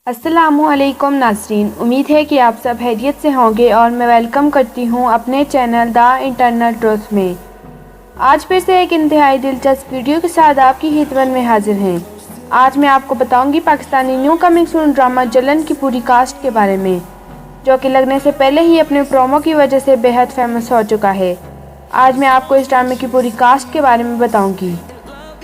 अस्सलामुअलैकुम नाज़रीन, उम्मीद है कि आप सब खैरियत से होंगे और मैं वेलकम करती हूं अपने चैनल द इंटरनल ट्रुथ में। आज फिर से एक इंतहाई दिलचस्प वीडियो के साथ आपकी खिदमत में हाजिर हैं। आज मैं आपको बताऊंगी Pakistani new coming soon drama जलन की पूरी कास्ट के बारे में, जो कि लगने से पहले ही अपने प्रोमो की वजह से बेहद फेमस हो चुका है। आज मैं आपको इस ड्रामे की पूरी कास्ट के बारे में बताऊँगी।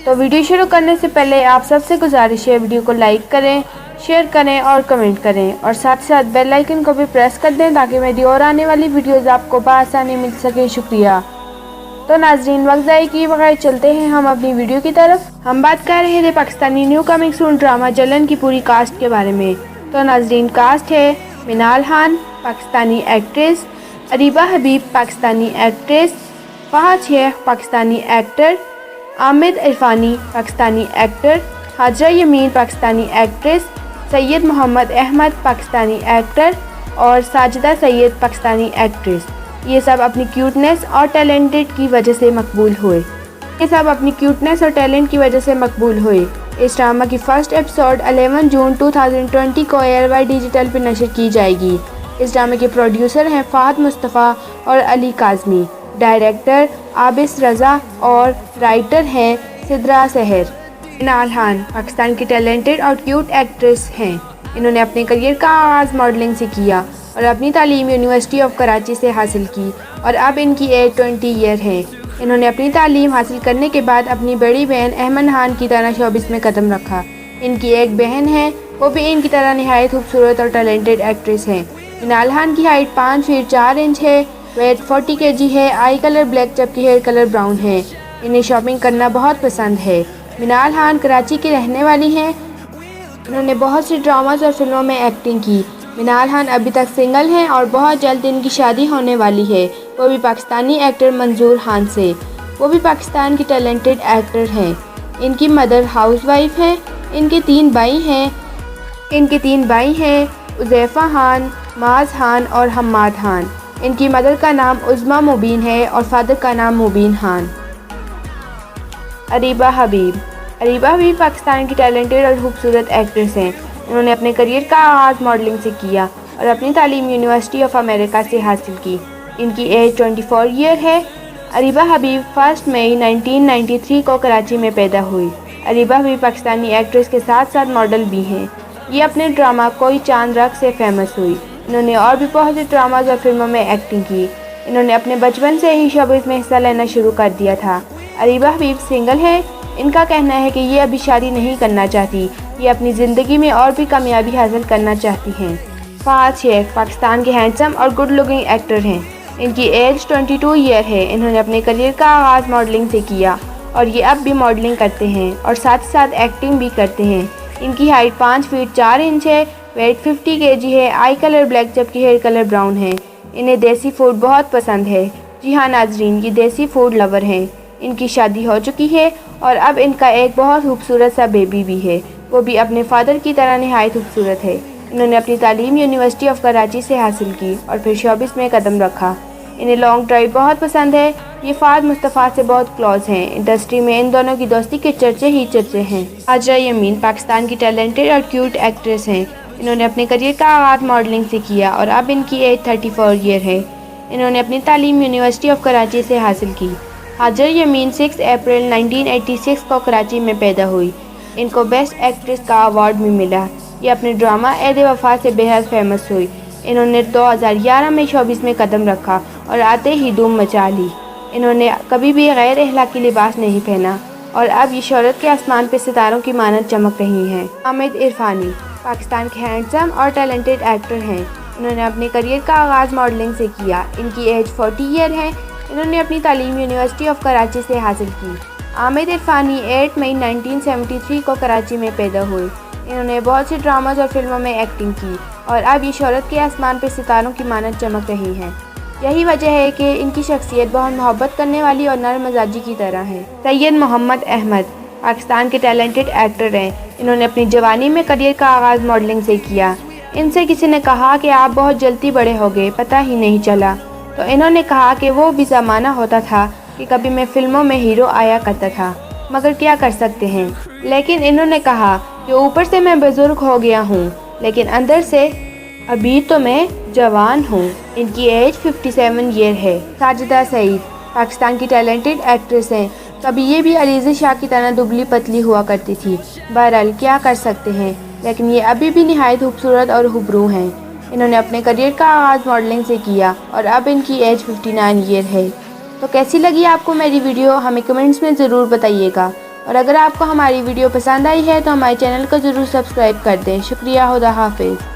तो वीडियो शुरू करने से पहले आप सबसे गुजारिश है वीडियो को लाइक करें, शेयर करें और कमेंट करें और साथ साथ बेल आइकन को भी प्रेस कर दें ताकि मेरी और आने वाली वीडियोस आपको बआसानी मिल सके। शुक्रिया। तो नाज़रीन, वक्त ज़ाया किए बगैर चलते हैं हम अपनी वीडियो की तरफ। हम बात कर रहे थे Pakistani new coming soon drama जलन की पूरी कास्ट के बारे में। तो नाज़रीन, कास्ट है Minal Khan Pakistani actress, Areeba Habib Pakistani actress, Fahad Sheikh Pakistani actor, Aamir Irfani Pakistani actor, Hajra Yamin Pakistani actress, Syed Mohammad Ahmed Pakistani actor और साजिदा सैयद पाकिस्तानी एक्ट्रेस। ये सब अपनी क्यूटनेस और टैलेंटेड की वजह से मकबूल हुए। इस ड्रामा की फर्स्ट एपिसोड 11 जून 2020 को एयरवाई डिजिटल पर नशर की जाएगी। इस ड्रामे के प्रोड्यूसर हैं फ़ाहद मुस्तफ़ा और अली काज़मी, डायरेक्टर आबिस रज़ा और राइटर हैं सिद्रा सहर। मिनाल खान पाकिस्तान की टैलेंटेड और क्यूट एक्ट्रेस हैं। इन्होंने अपने करियर का आगाज़ मॉडलिंग से किया और अपनी तालीम यूनिवर्सिटी ऑफ कराची से हासिल की और अब इनकी एज 20 ईयर है। इन्होंने अपनी तालीम हासिल करने के बाद अपनी बड़ी बहन अहमद खान की तरह शोबिस में कदम रखा। इनकी एक बहन है, वो भी इनकी तरह निहायत खूबसूरत और टैलेंटेड एक्ट्रेस हैं। मिनाल खान की हाइट 5 फीट 4 इंच है, वेट 40 kg है, आई कलर ब्लैक जबकि हेयर कलर ब्राउन है। इन्हें शॉपिंग करना बहुत पसंद है। मिनाल खान कराची की रहने वाली हैं। उन्होंने बहुत सी ड्रामास और फिल्मों में एक्टिंग की। मिनाल खान अभी तक सिंगल हैं और बहुत जल्द इनकी शादी होने वाली है, वो भी पाकिस्तानी एक्टर मंजूर खान से। वो भी पाकिस्तान की टैलेंटेड एक्टर हैं। इनकी मदर हाउसवाइफ हैं। इनके तीन भाई हैं उज़ैफ़ा खान, माज खान और हम्माद खान। इनकी मदर का नाम उज़्मा मुबीन है और फादर का नाम मुबीन खान। अरीबा हबीब पाकिस्तान की टैलेंटेड और खूबसूरत एक्ट्रेस हैं। इन्होंने अपने करियर का आगाज़ मॉडलिंग से किया और अपनी तालीम यूनिवर्सिटी ऑफ अमेरिका से हासिल की। इनकी एज 24 ईयर है। अरीबा हबीब 1 मई 1993 को कराची में पैदा हुई। अरीबा हबीब पाकिस्तानी एक्ट्रेस के साथ साथ मॉडल भी हैं। ये अपने ड्रामा कोई चांद रख से फेमस हुई। इन्होंने और भी बहुत से ड्रामाज और फिल्मों में एक्टिंग की। इन्होंने अपने बचपन से ही शोबिस में हिस्सा लेना शुरू कर दिया था। अरीबा हबीब सिंगल है। इनका कहना है कि ये अभी शादी नहीं करना चाहती, ये अपनी ज़िंदगी में और भी कामयाबी हासिल करना चाहती हैं। फहद शेख पाकिस्तान के हैंडसम और गुड लुकिंग एक्टर हैं। इनकी एज 22 ईयर है। इन्होंने अपने करियर का आगाज़ मॉडलिंग से किया और ये अब भी मॉडलिंग करते हैं और साथ ही साथ एक्टिंग भी करते हैं। इनकी हाइट 5 फीट 4 इंच है, वेट 50 kg है, आई कलर ब्लैक जबकि हेयर कलर ब्राउन है। इन्हें देसी फूड बहुत पसंद है। जी हाँ नाज़रीन, ये देसी फूड लवर हैं। इनकी शादी हो चुकी है और अब इनका एक बहुत खूबसूरत सा बेबी भी है, वो भी अपने फादर की तरह निहायत खूबसूरत है। इन्होंने अपनी तालीम यूनिवर्सिटी ऑफ कराची से हासिल की और फिर शोबिस में कदम रखा। इन्हें लॉन्ग ड्राइव बहुत पसंद है। ये फ़ाहद मुस्तफ़ा से बहुत क्लोज हैं। इंडस्ट्री में इन दोनों की दोस्ती के चर्चे ही चर्चे हैं। हाजरा यमीन पाकिस्तान की टैलेंटेड और क्यूट एक्ट्रेस हैं। इन्होंने अपने करियर का आगाज़ मॉडलिंग से किया और अब इनकी एज 34 ईयर है। इन्होंने अपनी तालीम यूनिवर्सिटी ऑफ कराची से हासिल की। हाजरा यमीन 6 अप्रैल 1986 को कराची में पैदा हुई। इनको बेस्ट एक्ट्रेस का अवार्ड भी मिला। ये अपने ड्रामा ऐद वफा से बेहद फेमस हुई। इन्होंने 2011 में शोबिस में कदम रखा और आते ही धूम मचा ली। इन्होंने कभी भी गैर अखलाकी लिबास नहीं पहना और अब ये शोहरत के आसमान पर सितारों की मानद चमक रही हैं। आमिर इरफानी पाकिस्तान के हैंडसम और टैलेंटेड एक्टर हैं। इन्होंने अपने करियर का आगाज़ मॉडलिंग से किया। इनकी एज 40 ईयर है। इन्होंने अपनी तालीम यूनिवर्सिटी ऑफ कराची से हासिल की। आमिर इरफानी 8 मई 1973 को कराची में पैदा हुए। इन्होंने बहुत सी ड्रामाज और फिल्मों में एक्टिंग की और अब ये शोहरत के आसमान पर सितारों की मानद चमक रही हैं। यही वजह है कि इनकी शख्सियत बहुत मोहब्बत करने वाली और नरम मिजाजी की तरह है। सैयद मोहम्मद अहमद पाकिस्तान के टैलेंटेड एक्टर हैं। इन्होंने अपनी जवानी में करियर का आगाज़ मॉडलिंग से किया। इनसे किसी ने कहा कि आप बहुत जल्दी बड़े हो गए, पता ही नहीं चला। तो इन्होंने कहा कि वो भी ज़माना होता था कि कभी मैं फिल्मों में हीरो आया करता था, मगर क्या कर सकते हैं। लेकिन इन्होंने कहा कि ऊपर से मैं बुजुर्ग हो गया हूँ, لیکن اندر سے ابھی تو میں جوان ہوں۔ ان کی ایج 57 ایئر ہے۔ ساجدہ سعید پاکستان کی ٹیلنٹڈ ایکٹریس ہیں۔ کبھی یہ بھی علیزہ شاہ کی طرح دبلی پتلی ہوا کرتی تھی۔ بہرحال کیا کر سکتے ہیں، لیکن یہ ابھی بھی نہایت خوبصورت اور ہبرو ہیں۔ انہوں نے اپنے کریئر کا آغاز ماڈلنگ سے کیا اور اب ان کی ایج 59 ایئر ہے۔ تو کیسی لگی آپ کو میری ویڈیو، ہمیں کمنٹس میں ضرور بتائیے گا، اور اگر آپ کو ہماری ویڈیو پسند آئی ہے تو ہمارے چینل کو ضرور سبسکرائب کر دیں۔ شکریہ، خدا حافظ۔